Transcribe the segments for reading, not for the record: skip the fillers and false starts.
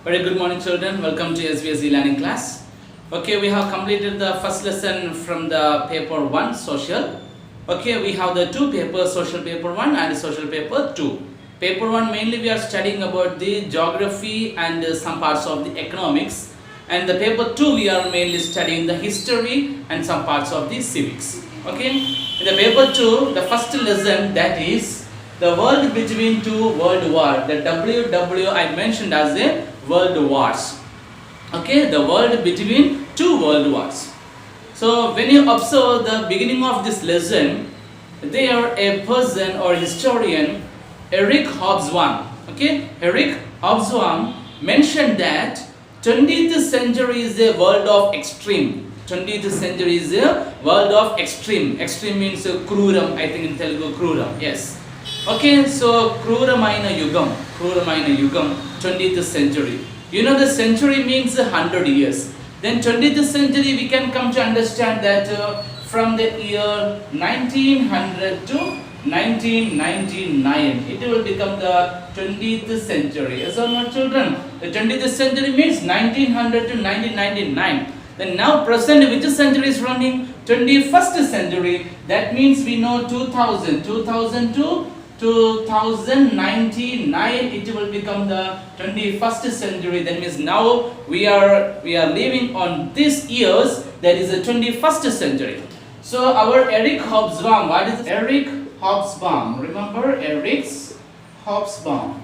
Very good morning, children. Welcome to SVS e-learning class. Okay, we have completed the first lesson from the paper 1, social. Okay, we have the two papers, social paper 1 and social paper 2. Paper 1 mainly we are studying about the geography and some parts of the economics. And the paper 2 we are mainly studying the history and some parts of the civics. Okay, in the paper 2, the first lesson, that is the world between two world wars. The WW I mentioned as a world wars. Okay, the world between two world wars. So when you observe the beginning of this lesson, there a person or historian, Eric Hobsbawm. Okay, Eric Hobsbawm mentioned that 20th century is a world of extreme. 20th century is a world of extreme. Extreme means kruram, I think in Telugu kruram. Yes. Okay, so Kruramaina Yugam, 20th century. You know the century means 100 years. Then 20th century we can come to understand that from the year 1900 to 1999, it will become the 20th century. Yes or not, children? The 20th century means 1900 to 1999. Then now present, which century is running? 21st century. That means we know 2000 to 2099, it will become the 21st century. That means now we are living on these years, that is the 21st century. So our Eric Hobsbawm, what is Eric Hobsbawm? Remember Eric Hobsbawm, Hobsbawm.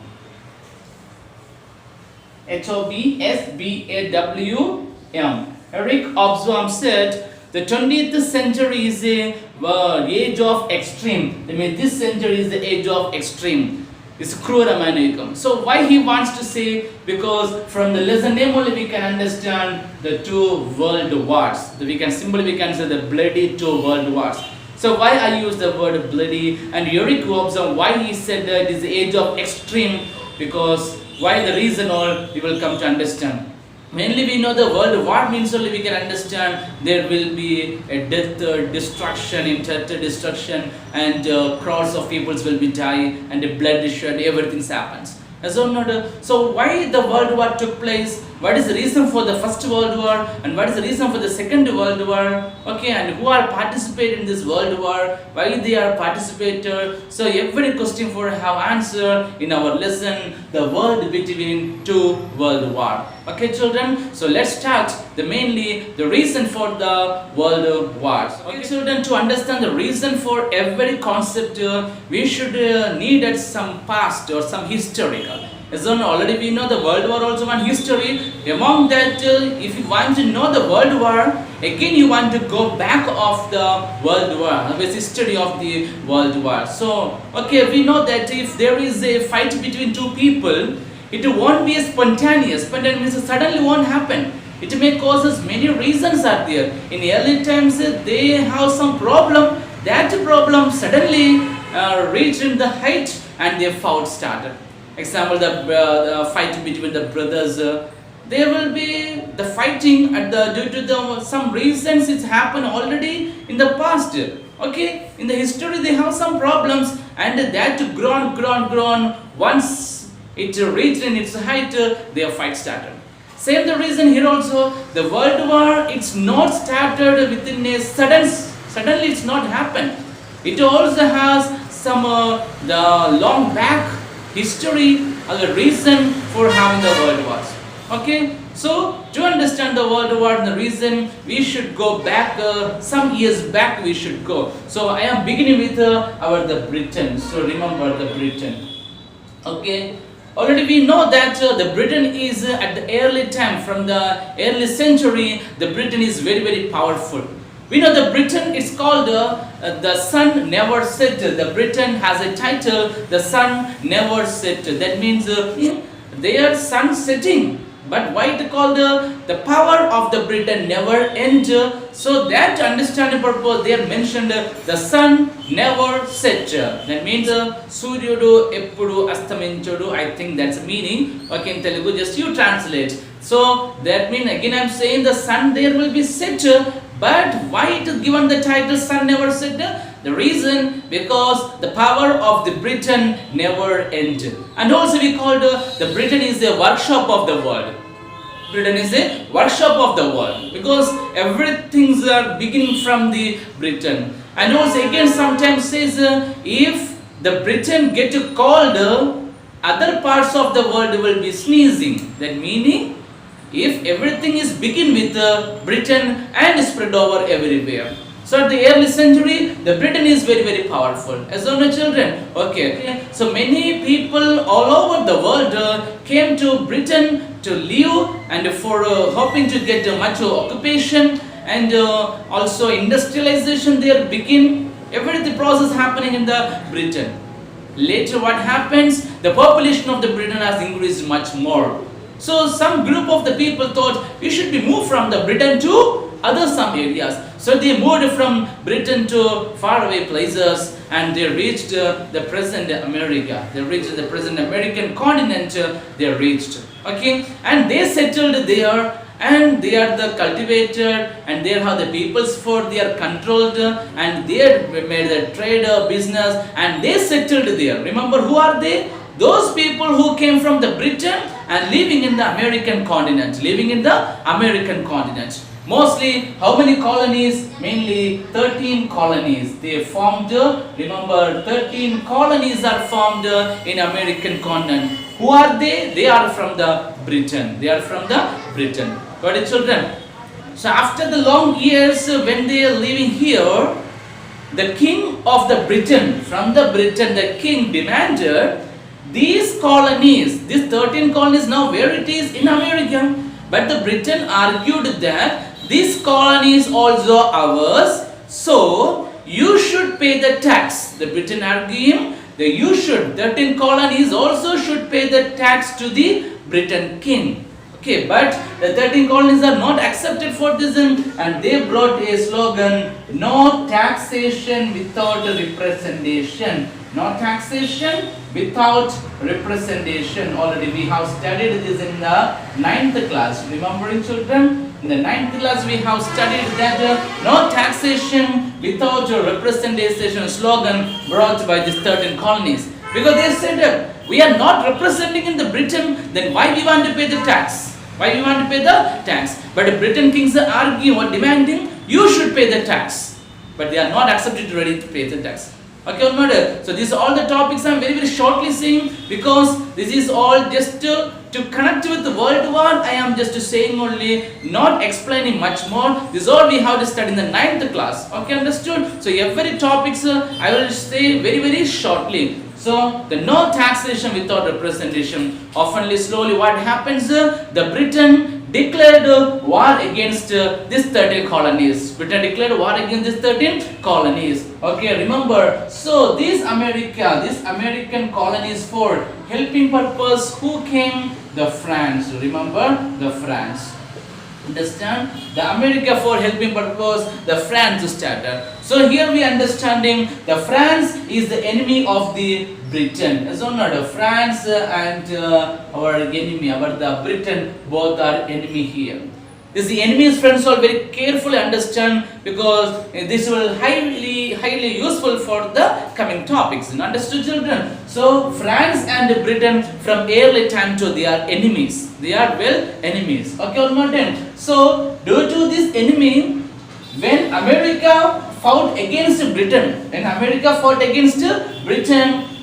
Eric Hobsbawm said the 20th century is a age of extreme. I mean, this century is the age of extreme. It's Kruramanayukam. So why he wants to say? Because from the lesson name only we can understand the two world wars. We can say the bloody two world wars. So why I use the word bloody? And Eric Hobsbawm, why he said that it is the age of extreme? Because why the reason all we will come to understand. Mainly we know the world war means only we can understand there will be a death, destruction, destruction, and crowds of peoples will be die and the bloodshed, everything happens. So why the world war took place? What is the reason for the first world war and what is the reason for the second world war? Okay, and who are participating in this world war? Why they are participated? So every question for have answer in our lesson, the world between two world war. Okay, children. So let's start mainly the reason for the world wars. Okay, children. To understand the reason for every concept, we should need at some past or some historical. As already we know the world war also one history. Among that, if you want to know the world war, again you want to go back of the world war, the history of the world war. So, okay, we know that if there is a fight between two people, it won't be spontaneous. Spontaneous means it suddenly won't happen. It may causes many reasons are there. In early times, they have some problem. That problem suddenly reached in the height and their fight started. Example, the fight between the brothers. There will be the fighting due to some reasons it's happened already in the past. Okay, in the history they have some problems and that grown. Once it reached in its height, their fight started. Same the reason here also. The world war, it's not started within a suddenly it's not happened. It also has some the long back history or the reason for having the world wars. Okay, so to understand the world war and the reason, we should go back some years back. We should go. So I am beginning with the Britain. So remember the Britain. Okay, already we know that the Britain is at the early time, from the early century, the Britain is very powerful. We know the Britain is called the sun never set. The Britain has a title, the sun never set. That means their sun setting. But why it called the power of the Britain never end? So that to understand the purpose, they are mentioned the sun never set. That means Suryudu Eppudu Astaminchudu. I think that's the meaning. Okay, in Telugu, just you translate. So that means again I am saying the sun there will be set, But why it is given the title Sun Never Set? The reason, because the power of the Britain never ended. And also we called the Britain is a workshop of the world. Britain is a workshop of the world because everything's are beginning from the Britain. And also again sometimes says if the Britain get called, other parts of the world will be sneezing. That meaning, if everything is begin with Britain and spread over everywhere. So at the early century, the Britain is very very powerful. As on the children, okay. So many people all over the world came to Britain to live and for hoping to get much occupation and also industrialization there begin. Every process happening in the Britain. Later what happens? The population of the Britain has increased much more. So some group of the people thought we should be moved from the Britain to other some areas. So they moved from Britain to faraway places and they reached the present America. They reached the present American continent. They reached. Okay, and they settled there. And they are the cultivated and they are the peoples for they are controlled and they made the trade business and they settled there. Remember who are they? Those people who came from the Britain and living in the American continent. Living in the American continent. Mostly how many colonies? Mainly 13 colonies. They formed, remember 13 colonies are formed in American continent. Who are they? They are from the Britain. They are from the Britain. Got it, children? So after the long years when they are living here, the king of the Britain, from the Britain, the king demanded these colonies, these 13 colonies now where it is in America. But the Britain argued that these colonies also ours, so you should pay the tax. The Britain arguing that you should, 13 colonies also should pay the tax to the Britain king. Okay, but the 13 colonies are not accepted for this and they brought a slogan, no taxation without representation. No taxation without representation. Already we have studied this in the 9th class. Remembering, children? In the 9th class we have studied that no taxation without representation slogan brought by these 13 colonies. Because they said we are not representing in the Britain, then why we want to pay the tax? Why we want to pay the tax? But the Britain kings are arguing or demanding you should pay the tax. But they are not accepted ready to pay the tax. Okay or not? So these are all the topics I am very very shortly saying because this is all just to connect with the World War. I am just saying only, not explaining much more. This is all we have to study in the 9th class. Okay, understood? So every topics I will say very very shortly. So the no taxation without representation. Oftenly slowly what happens? The Britain declared war against these 13 colonies. Britain declared war against these 13 colonies. Okay, remember. So these American colonies for helping purpose. Who came? The France. Remember the France. Understand? The America for helping purpose, the France started. So here we understanding the France is the enemy of the Britain. So not France and our enemy, the Britain, both are enemy here. This the enemy's friends all very carefully understand because this will highly useful for the coming topics. Understood, children? So France and Britain from early time to they are enemies. They are well enemies. Okay or not? So due to this enemy, when America fought against Britain,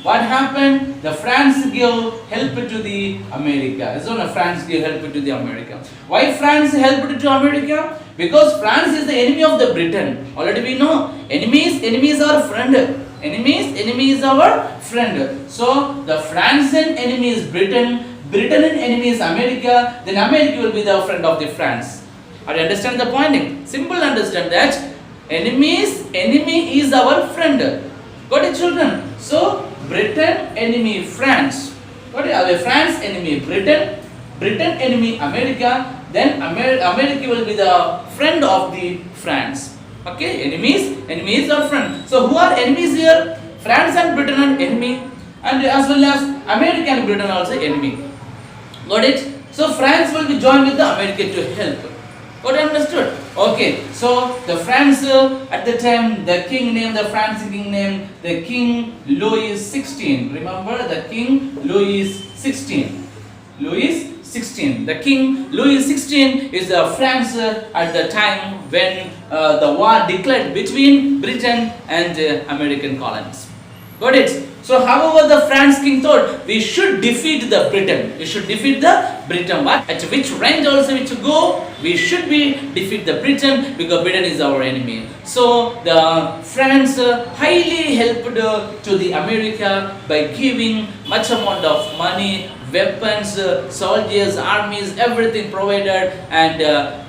what happened? The France gave help to the America. So France gave help to the America. Why France helped to America? Because France is the enemy of the Britain. Already we know. Enemies are friend. Enemies our friend. So the France and enemy is Britain and enemy is America. Then America will be the friend of the France. Are you understand the pointing? Simple understand that enemy is our friend. Got it, children? So Britain enemy France. Got it? France enemy Britain enemy America. Then America will be the friend of the France. Okay, enemies are friend. So who are enemies here? France and Britain are enemy, and as well as America and Britain are also enemy. Got it? So France will be joined with the America to help. Got understood? Okay, so the France at the time, the king name, the France king name, the King Louis 16. Remember the King Louis 16. Louis 16. The King Louis 16 is the France at the time when the war declared between Britain and American colonies. Got it? So, however, the France king thought we should defeat the Britain. We should defeat the Britain. What? At which range also we should go? We should be defeat the Britain because Britain is our enemy. So, the France highly helped to the America by giving much amount of money, weapons, soldiers, armies, everything provided, and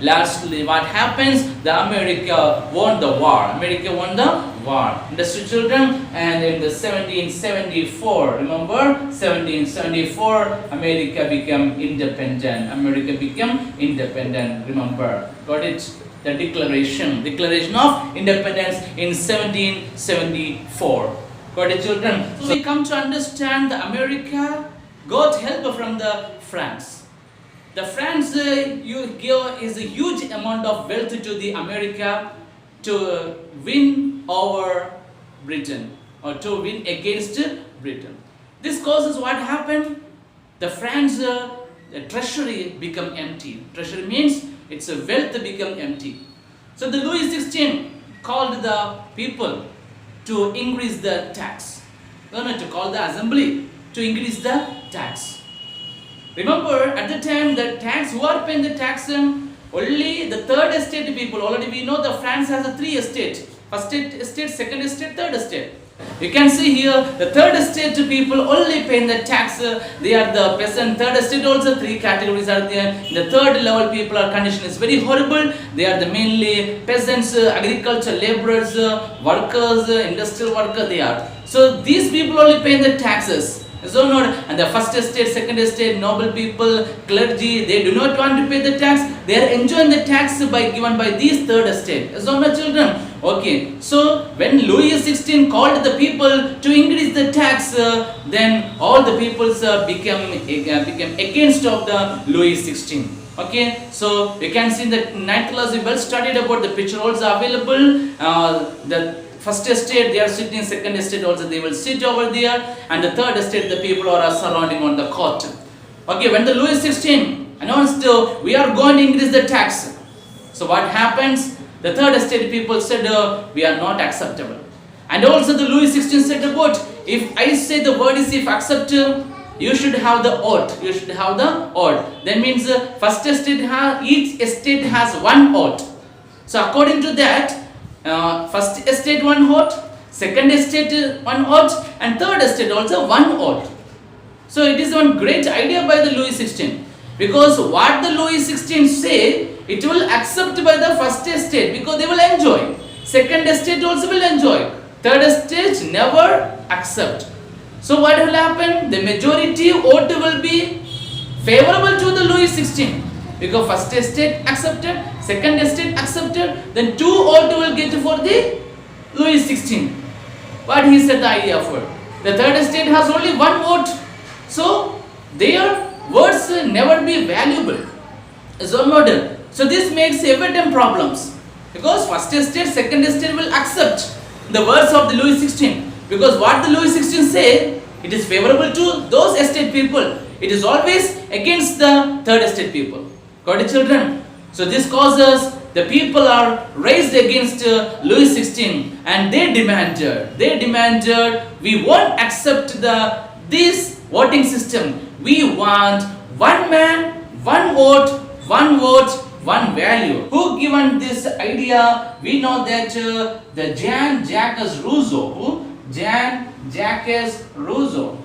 lastly, what happens? The America won the war. America won the war. Understood, children? And in the 1774, remember 1774, America became independent. America became independent. Remember, got it? The Declaration of Independence in 1774. Got it, children? So we come to understand the America got help from the France. The France you give is a huge amount of wealth to the America to win over Britain or to win against Britain. This causes what happened? The France the treasury become empty. Treasury means its wealth become empty. So the Louis XVI called the people to increase the tax. No, to call the assembly to increase the tax. Remember, at the time, the tax, who are paying the tax? Only the third estate people. Already we know the France has a three estate. First estate, second estate, third estate. You can see here, the third estate people only paying the tax. They are the peasant. Third estate also three categories are there. The third level people are condition is very horrible. They are the mainly peasants, agriculture laborers, workers, industrial workers. They are. So these people only paying the taxes. So not, and the first estate, second estate, noble people, clergy, they do not want to pay the tax. They are enjoying the tax given by these third estate. So not children. Okay. So when Louis XVI called the people to increase the tax, then all the peoples became against of the Louis XVI. Okay. So you can see that ninth class we well studied about the picture also available. The first estate they are sitting, second estate also they will sit over there, and the third estate the people are surrounding on the court. Okay, when the Louis XVI announced we are going to increase the tax, so what happens? The third estate people said we are not acceptable, and also the Louis XVI said about if I say the word is if accept, you should have the oath. You should have the oath. That means first estate each estate has one oath. So according to that. First estate one oath, second estate one oath, and third estate also one oath. So it is one great idea by the Louis XVI, because what the Louis XVI say, it will accept by the first estate because they will enjoy. Second estate also will enjoy. Third estate never accept. So what will happen? The majority vote will be favorable to the Louis XVI. Because first estate accepted, second estate accepted, then two votes will get for the Louis XVI. What he said the idea for. The third estate has only one vote. So their words never be valuable. So model. So this makes evident problems. Because first estate, second estate will accept the words of the Louis XVI. Because what the Louis XVI say, it is favorable to those estate people. It is always against the third estate people. Got it, children? So this causes the people are raised against Louis XVI, and they demanded, we won't accept this voting system. We want one man, one vote, one value. Who given this idea? We know that the Jean-Jacques Rousseau. Who? Jean-Jacques Rousseau.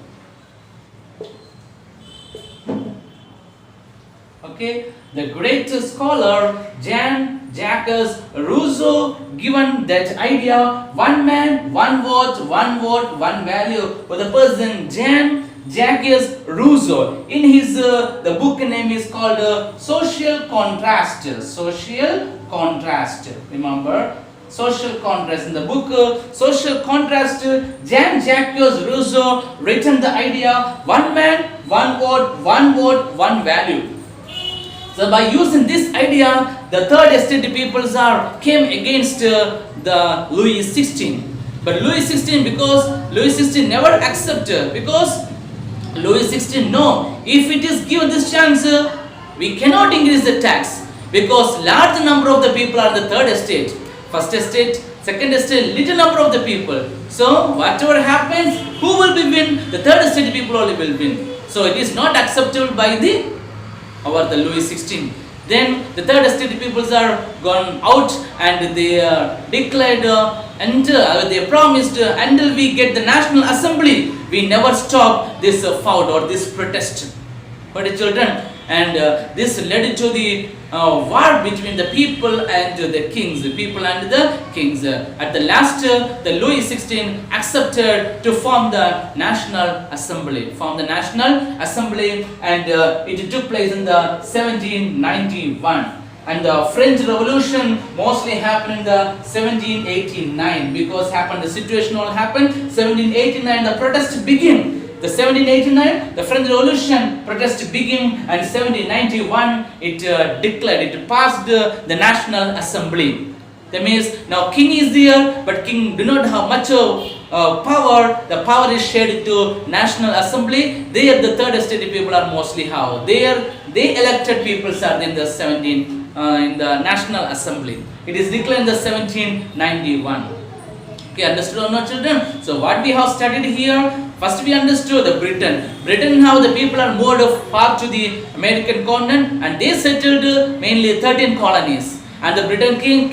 Okay, the great scholar Jean-Jacques Rousseau given that idea, one man, one vote, one value for the person Jean-Jacques Rousseau. In his the book name is called Social Contrast. Social Contrast. Remember, Social Contrast. In the book Social Contrast, Jean-Jacques Rousseau written the idea, one man, one vote, one value. So by using this idea, the third estate peoples came against the Louis XVI. But Louis XVI, because Louis XVI never accepted, because Louis XVI no, if it is given this chance, we cannot increase the tax, because large number of the people are the third estate, first estate, second estate, little number of the people. So whatever happens, who will be win? The third estate people only will win. So it is not acceptable by the Louis XVI. Then the third estate peoples are gone out and they declared they promised until we get the National Assembly, we never stop this fight or this protest. But children, and this led to the war between the people and the kings, the people and the kings. At the last, the Louis XVI accepted to form the National Assembly, and it took place in the 1791. And the French Revolution mostly happened in the 1789, because the situation all happened 1789. The protest began. The 1789, the French Revolution protest began, and 1791 it passed the National Assembly. That means now king is there, but king do not have much power. The power is shared to National Assembly. There the third estate people are mostly how they elected peoples are in the in the National Assembly. It is declared in the 1791. Okay, understood or not, children? So what we have studied here, first we understood the Britain, how the people are moved far to the American continent, and they settled mainly 13 colonies. And the Britain king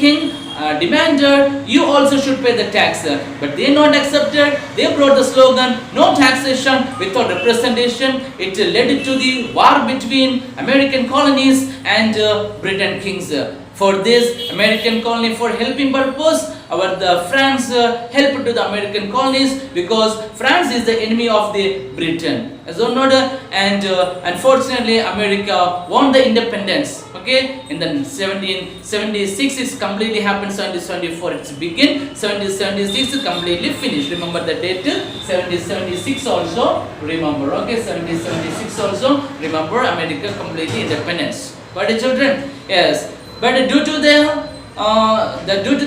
demanded, you also should pay the tax. But they not accepted. They brought the slogan, no taxation without representation. It led to the war between American colonies and Britain kings. For this American colony, for helping purpose, the France helped to the American colonies, because France is the enemy of the Britain. And unfortunately, America won the independence. Okay, in the 1776 it completely happened. 1774 it's begin. 1776 is completely finished. Remember the date. 1776 also remember. Okay, 1776 also remember. America completely independence. But children, yes. But due to the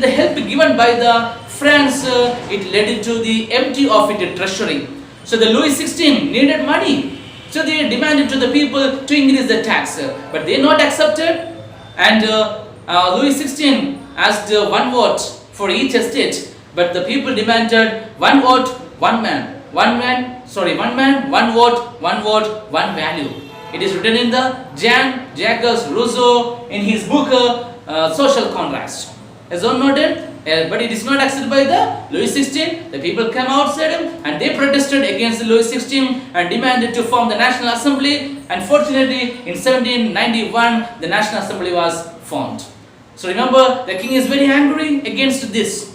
help given by the France, it led to the empty of its treasury. So the Louis XVI needed money. So they demanded to the people to increase the tax, but they not accepted. And Louis XVI asked one vote for each estate, but the people demanded one vote, one man, one vote, one value. It is written in the Jacques Rousseau in his book Social Contrast. As all noted, but it is not accepted by the Louis XVI. The people came outside and they protested against Louis XVI and demanded to form the National Assembly. Unfortunately, in 1791, the National Assembly was formed. So remember, the king is very angry against this.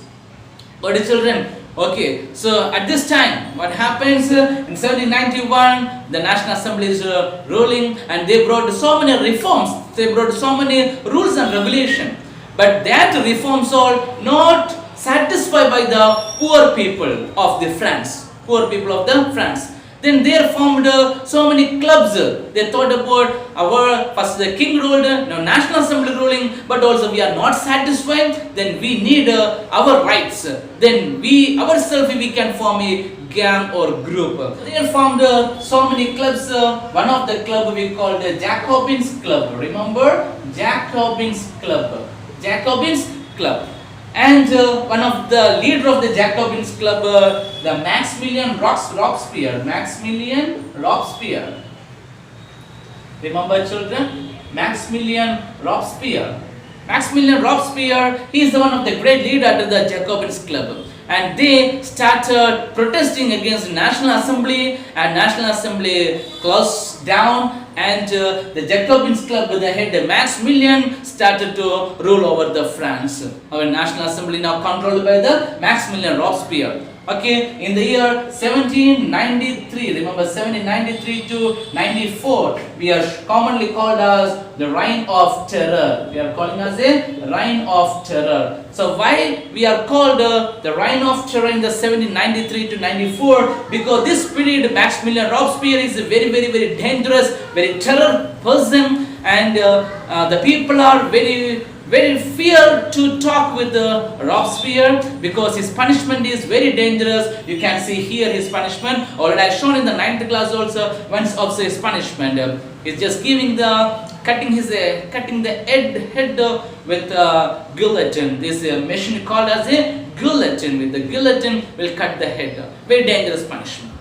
But children, okay, so at this time, what happens in 1791, the National Assembly is ruling, and they brought so many reforms, they brought so many rules and regulations. But that reforms are not satisfied by the poor people of the France, Then they formed so many clubs. They thought about first the king ruled, now National Assembly ruling, but also we are not satisfied. Then we need our rights. Then we ourselves we can form a gang or group. They formed so many clubs. One of the club we called the Jacobins Club. Remember, Jacobins Club. And one of the leader of the Jacobins Club, the Maximilian Robespierre. Remember, children? Maximilian Robespierre, he is the one of the great leader of the Jacobins Club. And they started protesting against the National Assembly, and National Assembly closed down, and the Jacobins Club with the head Maximilian started to rule over the France. Our National Assembly now controlled by the Maximilian Robespierre. Okay, in the year 1793, remember 1793 to 94, we are commonly called as the Reign of Terror. We are calling as a Reign of Terror. So why we are called the Reign of Terror in the 1793 to 94? Because this period Maximilian Robespierre is a very dangerous, very terror person, and the people are very fear to talk with Robespierre because his punishment is very dangerous. You can see here his punishment. Already I shown in the 9th class also. Once also his punishment, he's just giving cutting the head with guillotine. This machine called as a guillotine. With the guillotine will cut the head. Very dangerous punishment.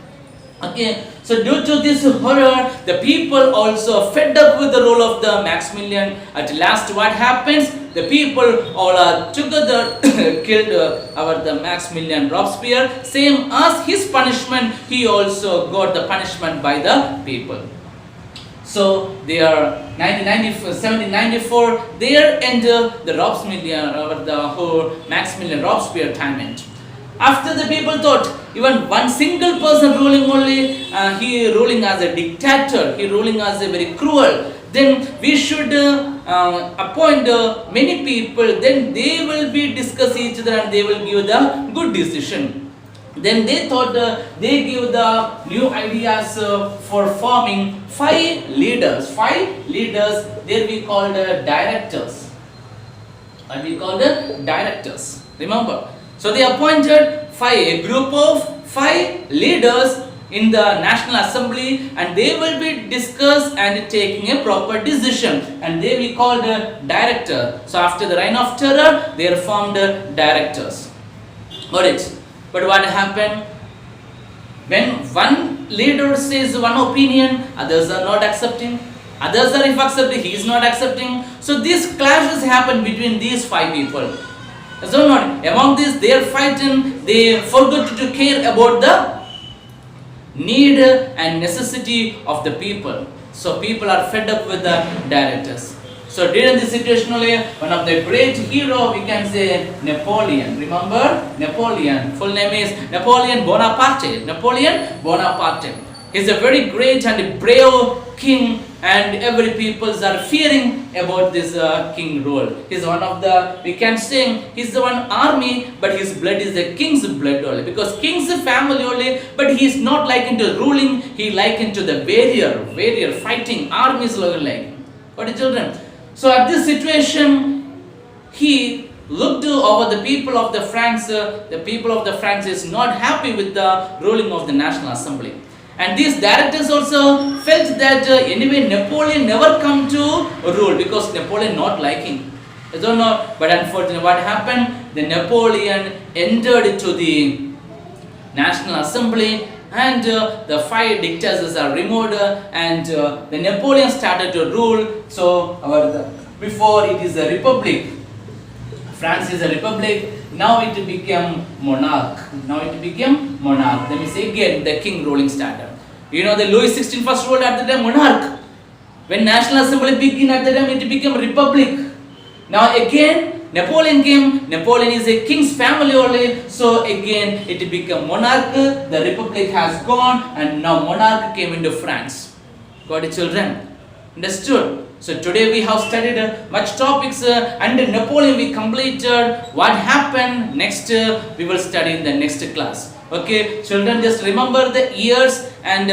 Okay, so due to this horror, the people also fed up with the role of the Maximilian. At last, what happens? The people all are together killed the Maximilian Robespierre. Same as his punishment, he also got the punishment by the people. So they are 1794. There enter the Robespierre or the whole Maximilian Robespierre time. After the people thought even one single person ruling only, he ruling as a dictator, he ruling as a very cruel, then we should appoint many people, then they will be discuss each other and they will give the good decision. Then they thought they give the new ideas for forming 5 leaders. 5 leaders, there we call the directors. And we call the directors. Remember. So they appointed a group of 5 leaders in the National Assembly, and they will be discussed and taking a proper decision, and they we call the director. So after the reign of terror, they are formed directors. Got it? But what happened? When one leader says one opinion, others are not accepting. Others are if accepting, he is not accepting. So these clashes happen between these 5 people. So not among this they are fighting, they forgot to care about the need and necessity of the people. So people are fed up with the directors. So during this situation only, one of the great hero we can say Napoleon. Remember Napoleon, full name is Napoleon Bonaparte. Napoleon Bonaparte. He's a very great and brave king, and every peoples are fearing about this king rule. He's one of the, we can say, he's the one army, but his blood is the king's blood only. Because king's family only, but he's not like into ruling, he like into the warrior, fighting, armies like. What is children? So at this situation, he looked over the people of the France. The people of the France is not happy with the ruling of the National Assembly. And these directors also felt that anyway Napoleon never come to rule because Napoleon not liking. I don't know, but unfortunately what happened? The Napoleon entered into the National Assembly, and the 5 dictators are removed, and the Napoleon started to rule. So before it is a republic, France is a republic. Now it became monarch. Let me say again, the king ruling started. You know the Louis XVI first ruled at the time monarch. When National Assembly began at the time, it became republic. Now again Napoleon came. Napoleon is a king's family only. So again it became monarch. The republic has gone, and now monarch came into France. Got it, children? Understood? So today we have studied much topics under Napoleon we completed. What happened next we will study in the next class. Okay, children, just remember the years and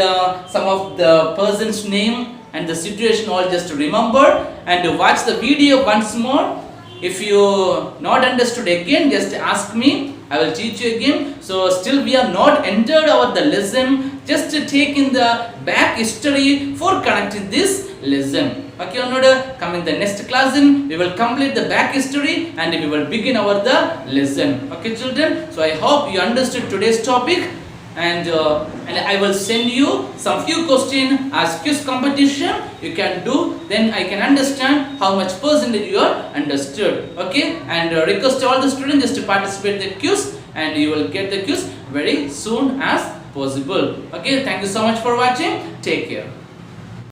some of the person's name and the situation all just remember, and watch the video once more. If you not understood again, just ask me. I will teach you again. So still we are not entered our the lesson. Just take in the back history for connecting this lesson. Okay, or not? Come in the next class we will complete the back history and we will begin our the lesson. Okay, children. So I hope you understood today's topic, and I will send you some few questions as quiz competition. You can do, then I can understand how much percentage you are understood. Okay, and request all the students just to participate in the quiz, and you will get the quiz very soon as possible. Okay, thank you so much for watching. Take care.